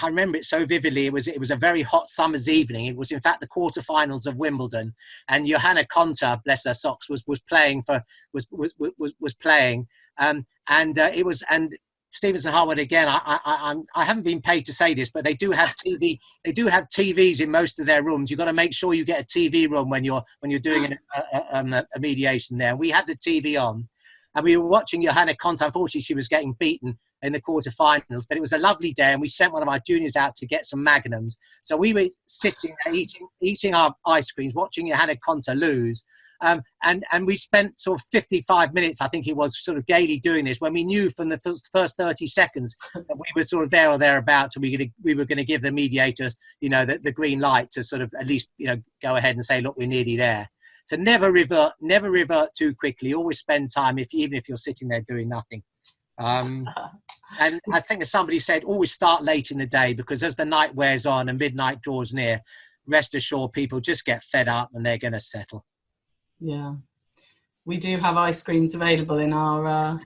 remember it so vividly. It was a very hot summer's evening. It was in fact the quarterfinals of Wimbledon, and Johanna Konta, bless her socks, was playing. Stephenson Harwood again. I haven't been paid to say this, but they do have TV. They do have TVs in most of their rooms. You've got to make sure you get a TV room when you're doing a mediation there. We had the TV on, and we were watching Johanna Konta. Unfortunately, she was getting beaten in the quarterfinals, but it was a lovely day, and we sent one of our juniors out to get some magnums. So we were sitting there eating our ice creams, watching Johanna Konta lose. And we spent sort of 55 minutes, I think it was, sort of gaily doing this, when we knew from the first 30 seconds that we were sort of there or thereabouts, and we were going to give the mediator, you know, the green light to sort of at least, you know, go ahead and say, look, we're nearly there. So never revert too quickly. Always spend time, even if you're sitting there doing nothing. And I think, as somebody said, always start late in the day, because as the night wears on and midnight draws near, rest assured people just get fed up and they're going to settle. Yeah, we do have ice creams available in our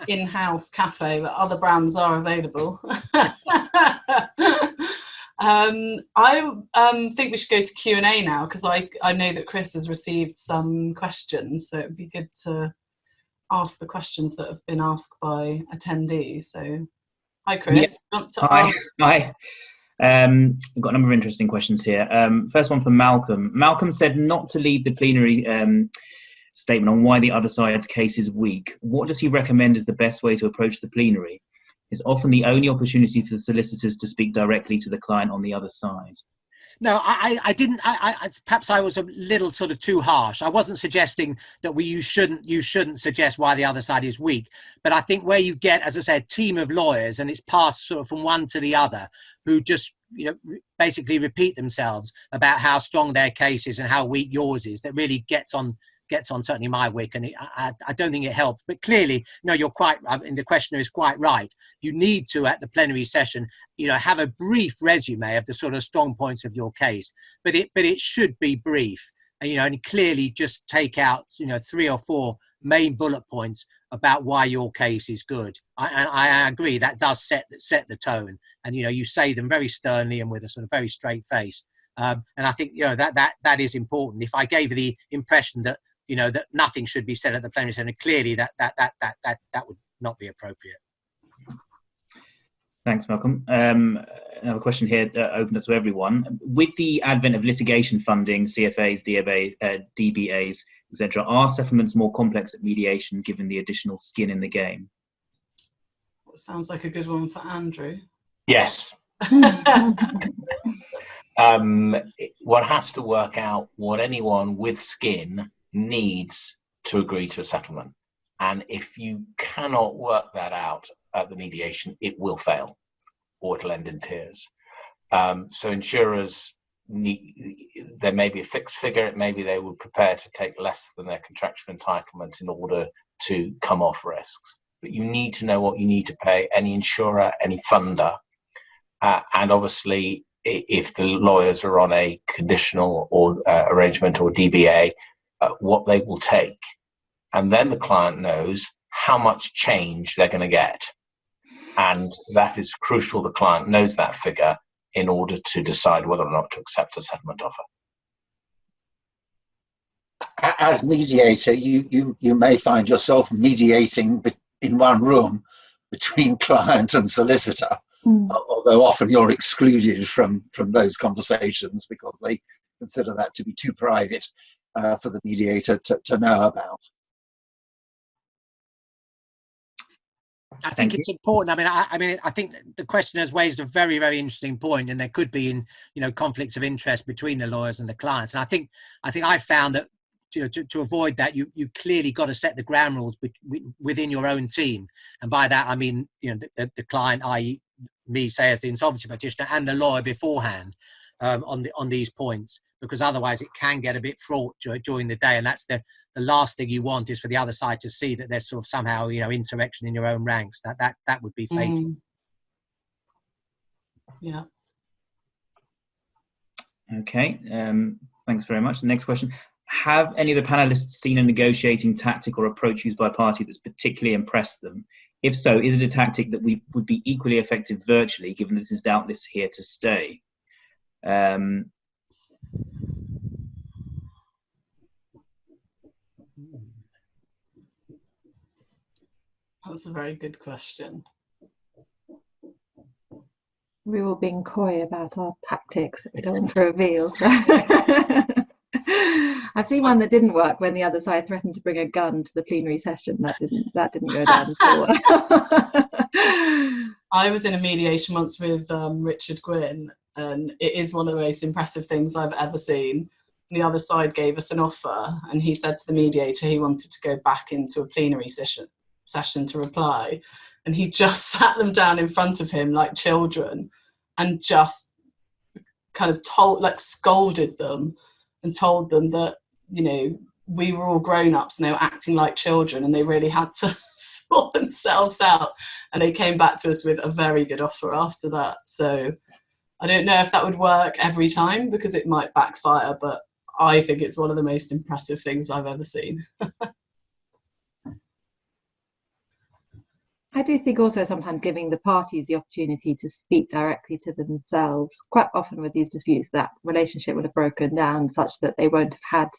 in-house cafe, but other brands are available. I think we should go to Q&A now, because I know that Chris has received some questions, so it'd be good to ask the questions that have been asked by attendees. So, hi Chris. Yeah. Hi. We've got a number of interesting questions here. First one from Malcolm. Malcolm said not to lead the plenary statement on why the other side's case is weak. What does he recommend is the best way to approach the plenary? It's often the only opportunity for the solicitors to speak directly to the client on the other side. No, I didn't. Perhaps I was a little sort of too harsh. I wasn't suggesting that you shouldn't suggest why the other side is weak. But I think where you get, as I said, a team of lawyers, and it's passed sort of from one to the other, who just, you know, basically repeat themselves about how strong their case is and how weak yours is, that really gets on certainly my wick, and I don't think it helps. But clearly, no, you're quite, and the questioner is quite right. You need to, at the plenary session, you know, have a brief resume of the sort of strong points of your case, but it should be brief, and, you know, and clearly just take out, you know, 3 or 4 main bullet points about why your case is good. I agree that does set the tone, and, you know, you say them very sternly and with a sort of very straight face. And I think, you know, that is important. If I gave the impression that, you know, that nothing should be said at the plenary session, clearly that would not be appropriate. Thanks, Malcolm. Another question here, open up to everyone. With the advent of litigation funding, CFAs, DBAs, etc., are settlements more complex at mediation given the additional skin in the game? Sounds like a good one for Andrew. Yes. One has to work out what anyone with skin needs to agree to a settlement. And if you cannot work that out at the mediation, it will fail, or it'll end in tears. So insurers there may be a fixed figure. It may be they would prepare to take less than their contractual entitlement in order to come off risks. But you need to know what you need to pay any insurer, any funder, and obviously if the lawyers are on a conditional or arrangement or DBA, what they will take. And then the client knows how much change they're going to get. And that is crucial. The client knows that figure in order to decide whether or not to accept a settlement offer. As mediator, you may find yourself mediating in one room between client and solicitor, although often you're excluded from those conversations because they consider that to be too private for the mediator to know about. I think it's important. I think the question has raised a very, very interesting point, and there could be conflicts of interest between the lawyers and the clients. And I think I found that to avoid that, you clearly got to set the ground rules within your own team, and by that I mean the client, i.e. me, say as the insolvency practitioner, and the lawyer beforehand on these points, because otherwise it can get a bit fraught during the day, and that's the last thing you want is for the other side to see that there's sort of somehow insurrection in your own ranks. That would be fatal. Yeah. Okay. Thanks very much. The next question: have any of the panelists seen a negotiating tactic or approach used by a party that's particularly impressed them? If so, is it a tactic that would be equally effective virtually, given this is doubtless here to stay? That's a very good question. We were being coy about our tactics that we don't want to reveal. So. I've seen one that didn't work when the other side threatened to bring a gun to the plenary session. That didn't go down so well. I was in a mediation once with Richard Gwynne, and it is one of the most impressive things I've ever seen. the other side gave us an offer, and he said to the mediator he wanted to go back into a plenary session to reply, and he just sat them down in front of him like children and just kind of scolded them and told them that, you know, we were all grown-ups and they were acting like children and they really had to sort themselves out, and they came back to us with a very good offer after that. So I don't know if that would work every time because it might backfire, but I think it's one of the most impressive things I've ever seen. I do think also sometimes giving the parties the opportunity to speak directly to themselves. Quite often with these disputes, that relationship would have broken down such that they won't have had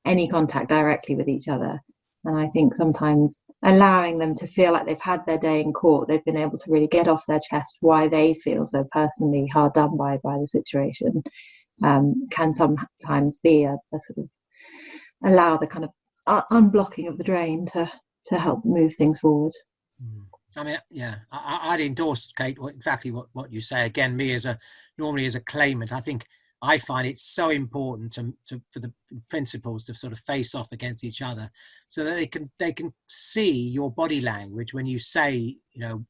any contact directly with each other. And I think sometimes allowing them to feel like they've had their day in court, they've been able to really get off their chest why they feel so personally hard done by the situation, can sometimes be a sort of allow the kind of unblocking of the drain to help move things forward. I mean, yeah, I'd endorse, Kate, exactly what you say. Again, me normally as a claimant, I think I find it so important for the principals to sort of face off against each other, so that they can see your body language when you say, you know,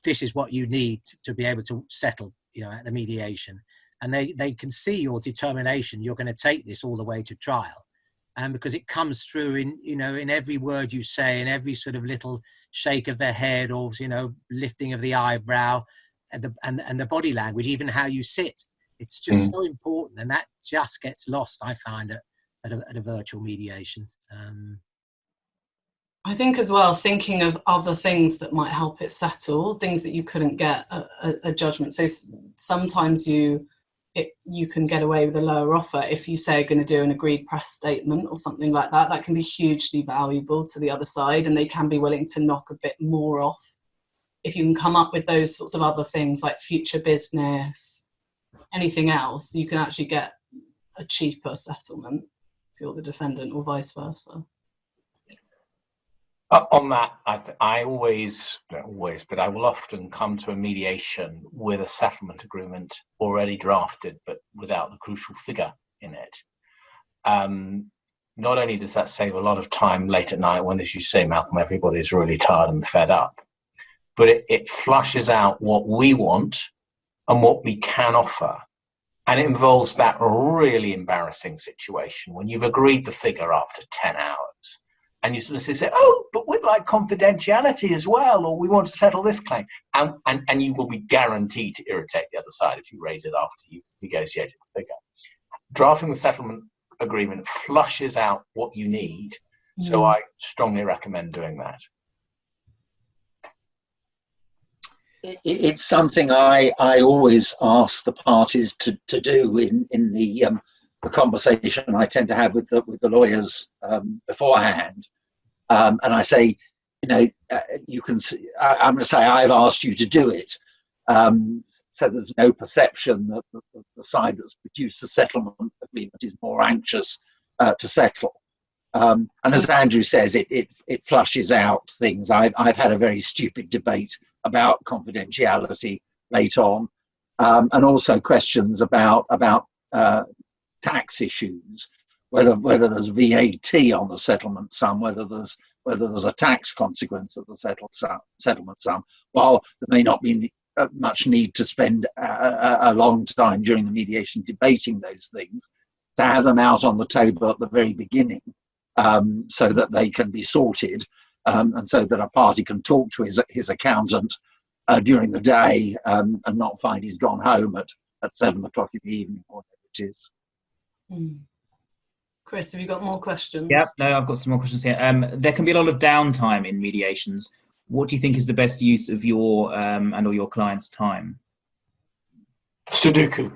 this is what you need to be able to settle, you know, at the mediation, and they can see your determination. You're going to take this all the way to trial, and because it comes through in every word you say, in every sort of little shake of the head or, you know, lifting of the eyebrow, and the body language, even how you sit. It's just so important, and that just gets lost, I find, at a virtual mediation. I think as well, thinking of other things that might help it settle, things that you couldn't get a judgment. So sometimes you can get away with a lower offer if you say you're going to do an agreed press statement or something like that. That can be hugely valuable to the other side, and they can be willing to knock a bit more off. If you can come up with those sorts of other things like future business, anything else, you can actually get a cheaper settlement if you're the defendant, or vice versa. On that, I always, not always, but I will often come to a mediation with a settlement agreement already drafted, but without the crucial figure in it. Not only does that save a lot of time late at night when, as you say, Malcolm, everybody's really tired and fed up, but it flushes out what we want and what we can offer. And it involves that really embarrassing situation when you've agreed the figure after 10 hours and you sort of say, oh, but we'd like confidentiality as well, or we want to settle this claim. And you will be guaranteed to irritate the other side if you raise it after you've negotiated the figure. Drafting the settlement agreement flushes out what you need. So I strongly recommend doing that. It's something I always ask the parties to do in the conversation I tend to have with the lawyers beforehand, and I say, you know, you can see, I'm going to say I've asked you to do it, so there's no perception that the side that's produced the settlement agreement is more anxious to settle. And as Andrew says, it flushes out things. I've had a very stupid debate about confidentiality late on, and also questions about tax issues, whether there's VAT on the settlement sum, whether there's a tax consequence of the settlement sum. While there may not be much need to spend a long time during the mediation debating those things, to have them out on the table at the very beginning, so that they can be sorted, and so that a party can talk to his accountant during the day, and not find he's gone home at 7 o'clock in the evening, or whatever it is. Chris, have you got more questions? Yeah, no, I've got some more questions here. There can be a lot of downtime in mediations. What do you think is the best use of your and or your client's time? Sudoku.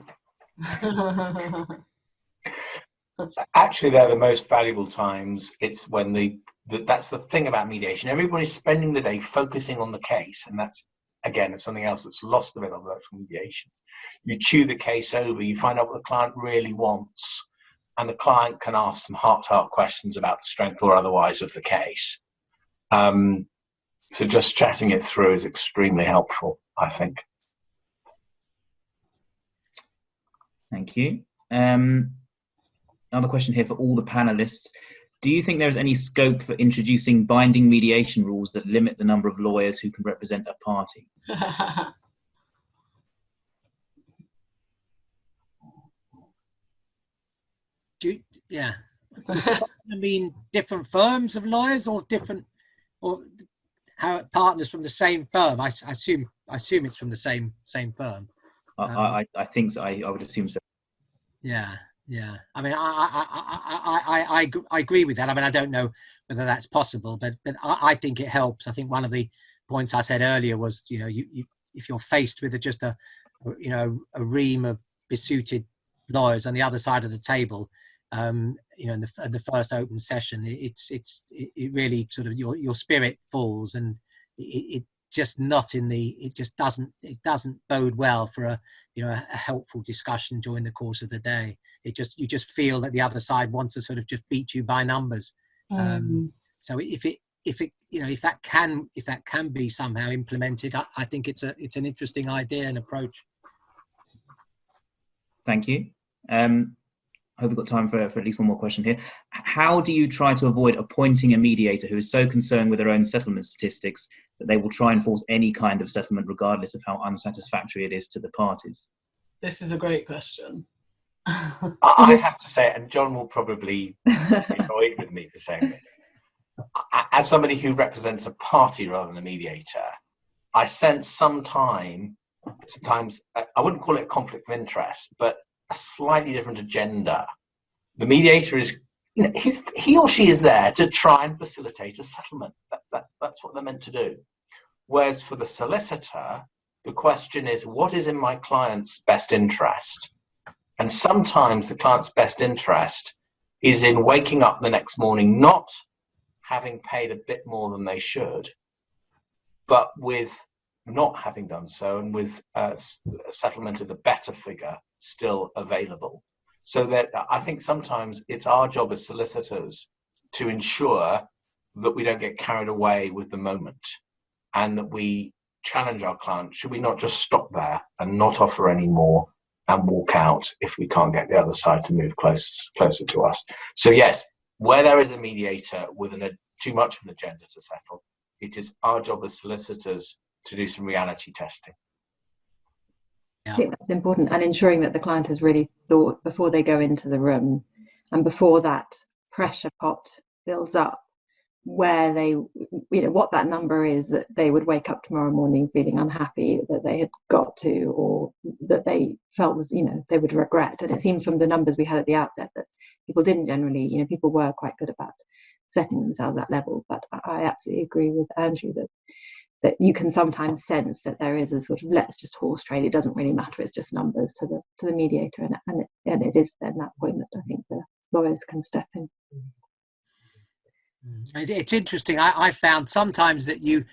Actually, they're the most valuable times. It's when that's the thing about mediation. Everybody's spending the day focusing on the case, and that's, again, it's something else that's lost a bit on virtual mediations. You chew the case over, you find out what the client really wants, and the client can ask some heart-to-heart questions about the strength or otherwise of the case. So just chatting it through is extremely helpful, I think. Thank you. another question here for all the panelists. Do you think there is any scope for introducing binding mediation rules that limit the number of lawyers who can represent a party? Yeah. I mean, different firms of lawyers or different, or how partners from the same firm? I assume it's from the same firm. I think so. I would assume so. Yeah. I mean, I agree with that. I mean, I don't know whether that's possible, but I think it helps. I think one of the points I said earlier was, you know, you if you're faced with just a ream of besuited lawyers on the other side of the table, you know, in the first open session, it really sort of your spirit falls, and it just not in the, it doesn't bode well for a helpful discussion during the course of the day. You just feel that the other side wants to sort of just beat you by numbers. So if that can be somehow implemented, I think it's an interesting idea and approach. Thank you. I hope we've got time for at least one more question here. How do you try to avoid appointing a mediator who is so concerned with their own settlement statistics that they will try and force any kind of settlement regardless of how unsatisfactory it is to the parties? This is a great question. I have to say, and John will probably be annoyed with me for saying this, as somebody who represents a party rather than a mediator, I sense sometimes, I wouldn't call it a conflict of interest, but a slightly different agenda. The mediator is, he or she is there to try and facilitate a settlement. That's what they're meant to do. Whereas for the solicitor, the question is, what is in my client's best interest? And sometimes the client's best interest is in waking up the next morning not having paid a bit more than they should, but with not having done so, and with a settlement at a better figure still available. So that I think sometimes it's our job as solicitors to ensure that we don't get carried away with the moment, and that we challenge our client. Should we not just stop there and not offer any more and walk out if we can't get the other side to move closer to us? So yes, where there is a mediator with too much of an agenda to settle, it is our job as solicitors to do some reality testing. I think that's important, and ensuring that the client has really thought before they go into the room, and before that pressure pot builds up, where they, what that number is that they would wake up tomorrow morning feeling unhappy that they had got to, or that they felt was, they would regret. And it seems from the numbers we had at the outset that people didn't generally, people were quite good about setting themselves at level. But I absolutely agree with Andrew that you can sometimes sense that there is a sort of, let's just horse trade, it doesn't really matter, it's just numbers to the mediator, and it is then that point that I think the lawyers can step in. It's interesting. I found sometimes that you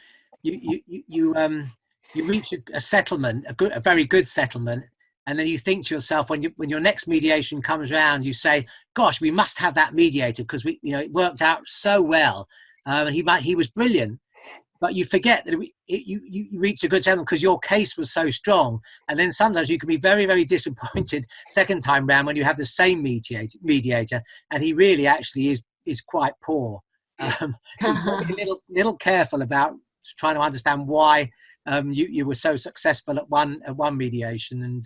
reach a settlement, a very good settlement, and then you think to yourself, when your next mediation comes around, you say, "Gosh, we must have that mediator because it worked out so well, and he was brilliant." But you forget that you reach a good settlement because your case was so strong. And then sometimes you can be very, very disappointed second time round when you have the same mediator, and he really actually is quite poor. So be a little careful about trying to understand why you were so successful at one mediation, and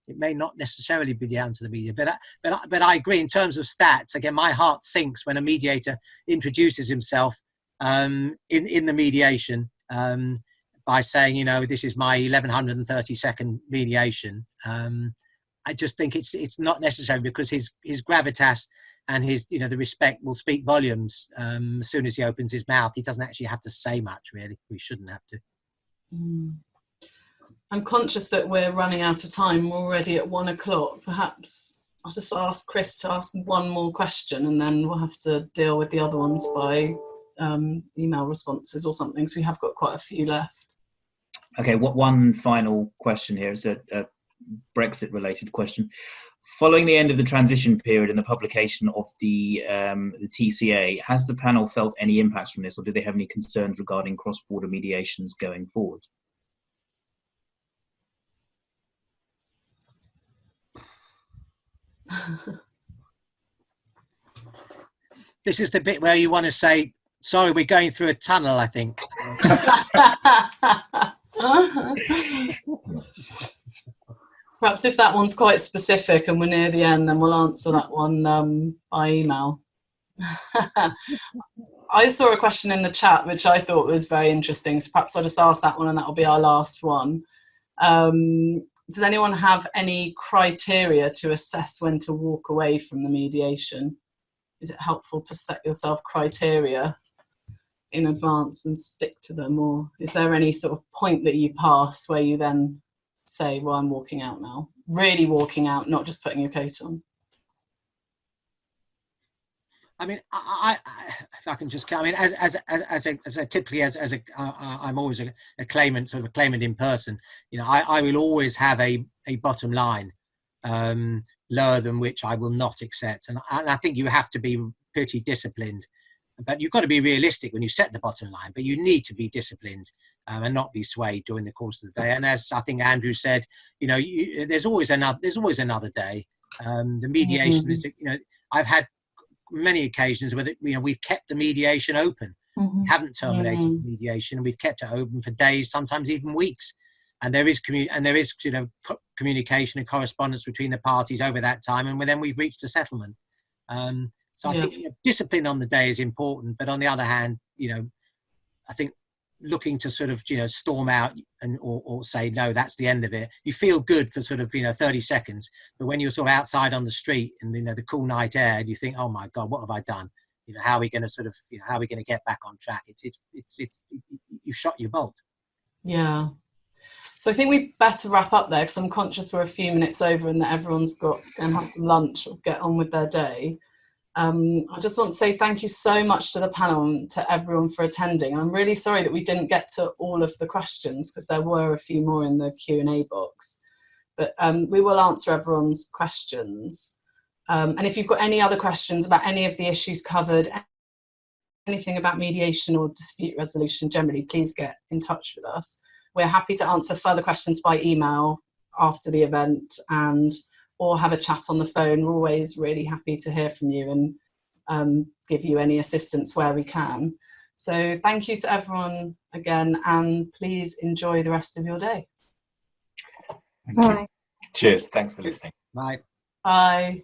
it may not necessarily be down to the mediator. But I agree in terms of stats. Again, my heart sinks when a mediator introduces himself in the mediation by saying, this is my 1132nd mediation. I just think it's not necessary, because his gravitas and his the respect will speak volumes. As soon as he opens his mouth, he doesn't actually have to say much, really. We shouldn't have to. I'm conscious that we're running out of time. We're already at 1 o'clock. Perhaps I'll just ask Chris to ask one more question, and then we'll have to deal with the other ones by email responses or something. So we have got quite a few left. Okay, one final question here. It's a Brexit related question. Following the end of the transition period and the publication of the TCA, has the panel felt any impacts from this, or do they have any concerns regarding cross-border mediations going forward? This is the bit where you want to say, sorry, we're going through a tunnel, I think. Perhaps if that one's quite specific and we're near the end, then we'll answer that one by email. I saw a question in the chat which I thought was very interesting, so perhaps I'll just ask that one and that'll be our last one. Does anyone have any criteria to assess when to walk away from the mediation? Is it helpful to set yourself criteria in advance and stick to them, or is there any sort of point that you pass where you then say, well, I'm walking out now, really walking out, not just putting your coat on? I mean, if I can just, I mean, I'm always a claimant, sort of a claimant in person. You know, I will always have a bottom line lower than which I will not accept, and I think you have to be pretty disciplined. But you've got to be realistic when you set the bottom line. But you need to be disciplined and not be swayed during the course of the day. And as I think Andrew said, you know, there's always another day. The mediation is, you know, I've had many occasions where, you know, we've kept the mediation open, haven't terminated the mediation, and we've kept it open for days, sometimes even weeks. And there is you know, communication and correspondence between the parties over that time, and then we've reached a settlement. So I think, you know, discipline on the day is important, but on the other hand, you know, I think looking to sort of, you know, storm out and or say no, that's the end of it. You feel good for sort of, you know, 30 seconds, but when you're sort of outside on the street and, you know, the cool night air, you think, oh my God, what have I done? You know, how are we going to sort of, you know, how are we going to get back on track? It's you shot your bolt. Yeah. So I think we better wrap up there, because I'm conscious we're a few minutes over and that everyone's got to go and have some lunch or get on with their day. I just want to say thank you so much to the panel and to everyone for attending. I'm really sorry that we didn't get to all of the questions, because there were a few more in the Q&A box. But we will answer everyone's questions. And if you've got any other questions about any of the issues covered, anything about mediation or dispute resolution generally, please get in touch with us. We're happy to answer further questions by email after the event, or have a chat on the phone. We're always really happy to hear from you and give you any assistance where we can. So thank you to everyone again, and please enjoy the rest of your day. Thank you. Cheers. Thanks for listening. Bye. Bye.